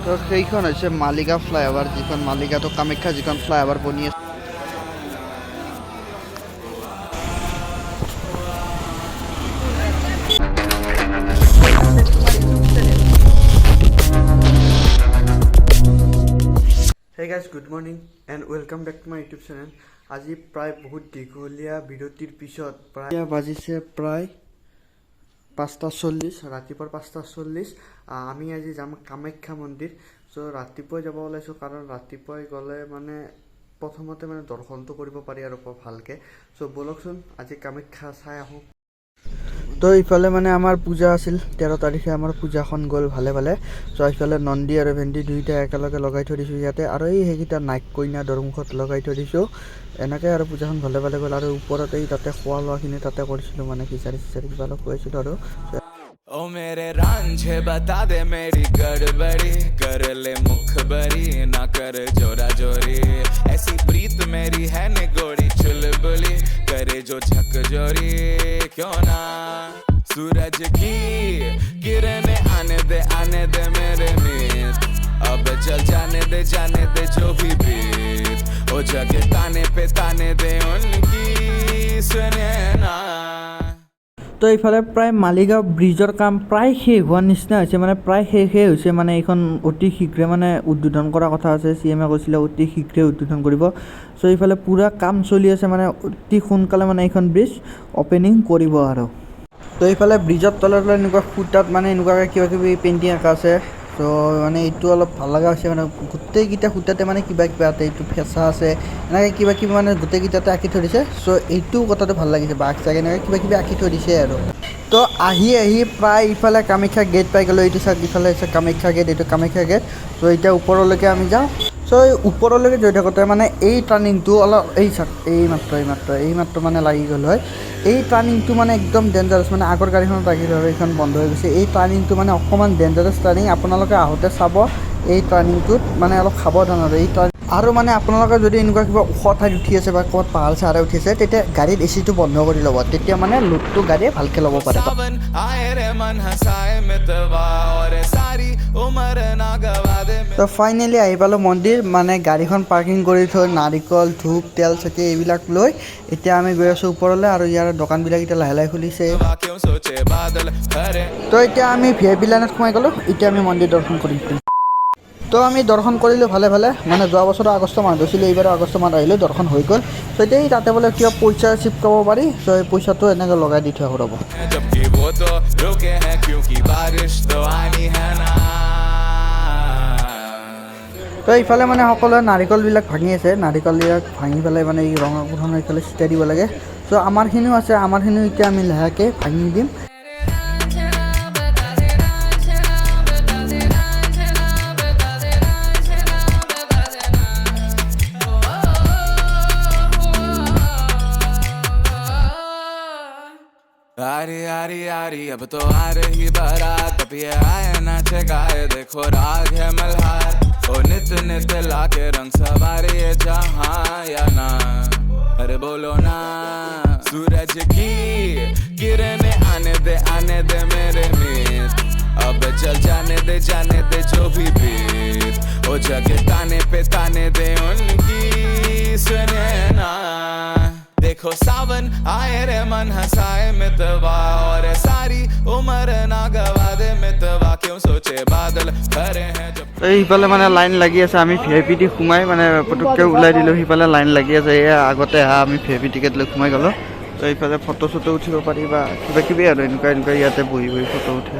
তো সেইখন হৈছে মালিগাঁও ফ্লাইঅভাৰ, যিখন মালিগাঁও কামাখ্যা যিখন ফ্লাইঅভাৰ বনি আছে। Hey guys, good morning and welcome back to my YouTube channel. আজি প্ৰায় বহুত দীঘলীয়া বিৰতিৰ পিছত প্ৰায় বাজিছে প্ৰায় 5:40 ৰাতিপুৱাৰ 5:40। আমি আজি যাম কামাখ্যা মন্দিৰ। চ' ৰাতিপুৱাই যাব ওলাইছোঁ, কাৰণ ৰাতিপুৱাই গ'লে মানে প্ৰথমতে মানে দৰ্শনটো কৰিব পাৰি আৰু ভালকৈ। চ' ব'লকচোন আজি কামাখ্যা চাই আহোঁ। তো ইফালে মানে আমাৰ পূজা আছিল 13 তাৰিখে, আমাৰ পূজাখন গ'ল ভালে ভালে। চ' ইফালে নন্দী আৰু ভেন্দি দুইটা একেলগে লগাই থৈ দিছোঁ ইয়াতে, আৰু সেইকেইটা নাইক কইনা দৰমুখত লগাই থৈ দিছোঁ। এনেকৈ আৰু পূজাখন ভালে ভালে গ'ল। আৰু ওপৰতে তাতে খোৱা লোৱাখিনি তাতে কৰিছিলোঁ, মানে খিচাৰি কিবা অলপ খুৱাইছিলোঁ। আৰু ओ मेरे रांझे बता दे मेरी गड़बड़ी, कर ले मुखबरी ना कर जोरा जोरी, ऐसी प्रीत मेरी है निगोड़ी चुलबुली, करे जो झक जोरी क्यों ना। सूरज की किरणें आने दे मेरे मीत, अब चल जाने दे जो भी बीत, ओ जगे ताने दे उनकी सुने ना। তো এইফালে প্ৰায় মালিগাঁও ব্ৰিজৰ কাম প্ৰায় শেষ হোৱাৰ নিচিনা হৈছে, মানে প্ৰায় শেষেই হৈছে। মানে এইখন অতি শীঘ্ৰে মানে উদ্বোধন কৰাৰ কথা আছে, CM কৈছিলে অতি শীঘ্ৰে উদ্বোধন কৰিব। চ' এইফালে পূৰা কাম চলি আছে, মানে অতি সোনকালে মানে এইখন ব্ৰিজ অ'পেনিং কৰিব আৰু। তো এইফালে ব্ৰিজৰ তলে এনেকুৱা খুঁটাত মানে এনেকুৱাকৈ কিবা কিবি পেইণ্টিং আঁকা আছে। চ' মানে এইটো অলপ ভাল লগা হৈছে, মানে গোটেইকেইটা খুঁটাতে মানে কিবা আছে, এইটো ফেঁচা আছে, এনেকৈ কিবা কিবি মানে গোটেইকেইটাতে আঁকি থৈ দিছে। চ' এইটো কথাটো ভাল লাগিছে, বাঘ চাগ এনেকৈ কিবা কিবি আঁকি থৈ দিছে আৰু। তো আহি প্ৰায় ইফালে কামাখ্যা গেট পাই গ'লোঁ। এইটো চাওক, ইফালে হৈছে কামাখ্যা গেট, এইটো কামাখ্যা গেট। চ' এতিয়া ওপৰলৈকে আমি যাওঁ। চ' এই ওপৰলৈকে গৈ থাকোঁতে মানে এই টাৰ্ণিংটো অলপ এই চাওক, এই মাত্ৰ মানে লাগি গ'ল হয়। এই টাৰ্ণিংটো মানে একদম ডেঞ্জাৰাছ, মানে আগৰ গাড়ীখনত লাগিল আৰু এইখন বন্ধ হৈ গৈছে। এই টাৰ্ণিংটো মানে অকণমান ডেঞ্জাৰাছ টাৰ্ণিং, আপোনালোকে আহোঁতে চাব এই টাৰ্ণিংটোত মানে অলপ সাৱধান আৰু এই টাৰ্ণিং। আৰু মানে আপোনালোকে যদি এনেকুৱা কিবা ওখ ঠাইত উঠি আছে বা ক'ৰবাত পাহাৰ চাহাৰে উঠি আছে, তেতিয়া গাড়ীৰ AC-টো বন্ধ কৰি ল'ব, তেতিয়া মানে লোডটো গাড়ীয়ে ভালকৈ ল'ব পাৰে। তো ফাইনেলি আহি পালোঁ মন্দিৰ, মানে গাড়ীখন পাৰ্কিং কৰি থৈ নাৰিকল ধূপ তেল চাকি এইবিলাক লৈ এতিয়া আমি গৈ আছোঁ ওপৰলৈ। আৰু ইয়াৰ দোকানবিলাক এতিয়া লাহে লাহে খুলিছে। তো এতিয়া আমি VIP লাইনত সোমাই গ'লোঁ, এতিয়া আমি মন্দিৰ দৰ্শন কৰিম। তো আমি দৰ্শন কৰিলোঁ ভালে ভালে, মানে যোৱা বছৰ আগষ্ট মাহত হৈছিলোঁ, এইবাৰ আগষ্ট মাহত আহিলোঁ, দৰ্শন হৈ গ'ল। চ' এতিয়া তাতে বোলে কিবা পইচা চিপকাব পাৰি, চ' এই পইচাটো এনেকৈ লগাই দি থৈ আহোঁ ৰ'ব। তো ইফালে মানে সকলোৱে নাৰিকলবিলাক ভাঙি আছে, নাৰিকলবিলাক ভাঙি পেলাই মানে এই ৰঙা কোঠানৰ ইফালে ছিটাই দিব লাগে। চ' আমাৰখিনিও আছে, আমাৰখিনিও এতিয়া আমি লাহেকৈ ভাঙি দিম। आरी अब तो आ रही बारात, अब ये आए नाचे गाए देखो राग है मल्हार, ओ नित लाके रंग सवारे ये जहां या ना, अरे बोलो ना। सूरज की किरणें आने दे मेरे मीत, अब चल जाने दे जो भी बीत, ओ जगे ताने दे उनकी सुने ना। देखो सावन आए रे मन हंसाए मितवा, और सारी उम्र ना गवा दे मितवा, क्यों सोचे बादल करे हैं जब। এইফালে মানে লাইন লাগি আছে, আমি VIP দি সোমাই মানে পটককৈ ওলাই দিলোঁ। সিফালে লাইন লাগি আছে, এয়া আগতে আমি VIP টিকেট লৈ সোমাই গ'লোঁ। তো এইফালে ফটো চটো উঠিব পাৰি বা কিবা কিবি আৰু এনেকুৱা ইয়াতে বহি ফটো উঠে।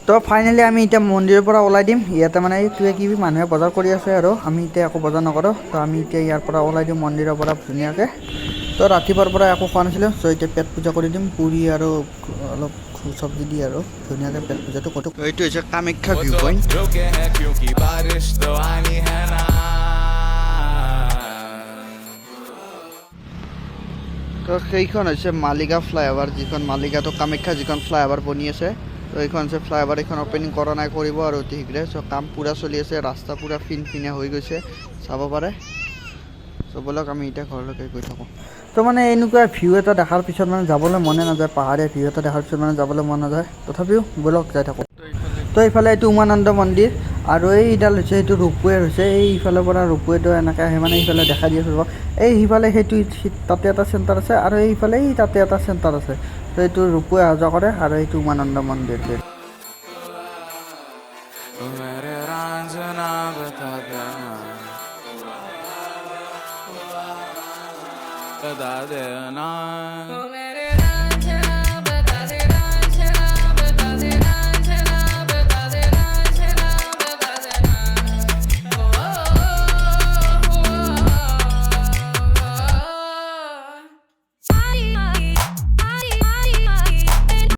তো ফাইনেলি আমি এতিয়া মন্দিৰৰ পৰা ওলাই দিম। ইয়াতে মানে কিবা কিবি মানুহে বজাৰ কৰি আছে, আৰু আমি এতিয়া একো বজাৰ নকৰোঁ। তো আমি এতিয়া ইয়াৰ পৰা ওলাই দিম মন্দিৰৰ পৰা ধুনীয়াকৈ। তো ৰাতিপুৱাৰ পৰা একো খোৱা নাছিলোঁ, চ' এতিয়া পেট পূজা কৰি দিম, পুৰি আৰু অলপ চব্জি দি আৰু ধুনীয়াকৈ পেট পূজাটো কৰোঁ। এইটো হৈছে কামাখ্যা ভিউ পইণ্ট। তো সেইখন হৈছে মালিগাঁও ফ্লাইঅভাৰ, যিখন মালিগাঁও কামাখ্যা যিখন ফ্লাইঅভাৰ বনি আছে। তো এইখন হৈছে ফ্লাইঅভাৰ, এইখন অ'পেনিং কৰা নাই, কৰিব আৰু অতি শীঘ্ৰে। চ' কাম পূৰা চলি আছে, ৰাস্তা পূৰা ফিনফিনীয়া হৈ গৈছে, চাব পাৰে। চ' ব'লক আমি এতিয়া ঘৰলৈকে গৈ থাকোঁ। তো মানে এনেকুৱা ভিউ এটা দেখাৰ পিছত মানে যাবলৈ মনে নাযায়, পাহাৰীয়া ভিউ এটা দেখাৰ পিছত মানে যাবলৈ মন নাযায়, তথাপিও ব'লক যাই থাকোঁ। তো এইফালে তো এইফালে এইটো উমানন্দ মন্দিৰ আৰু এইডাল হৈছে এইটো ৰোপৱে হৈছে এইফালৰ পৰা ৰোপৱেটো এনেকৈ আহে মানে এইফালে দেখা দি আছোঁ এই সিফালে সেইটো তাতে এটা চেণ্টাৰ আছে আৰু এইফালে তাতে এটা চেণ্টাৰ আছে তো এইটো ৰোপৱে অহা যোৱা কৰে আৰু এইটো উমানন্দ মন্দিৰ मेरे रांझना बता देना बता देना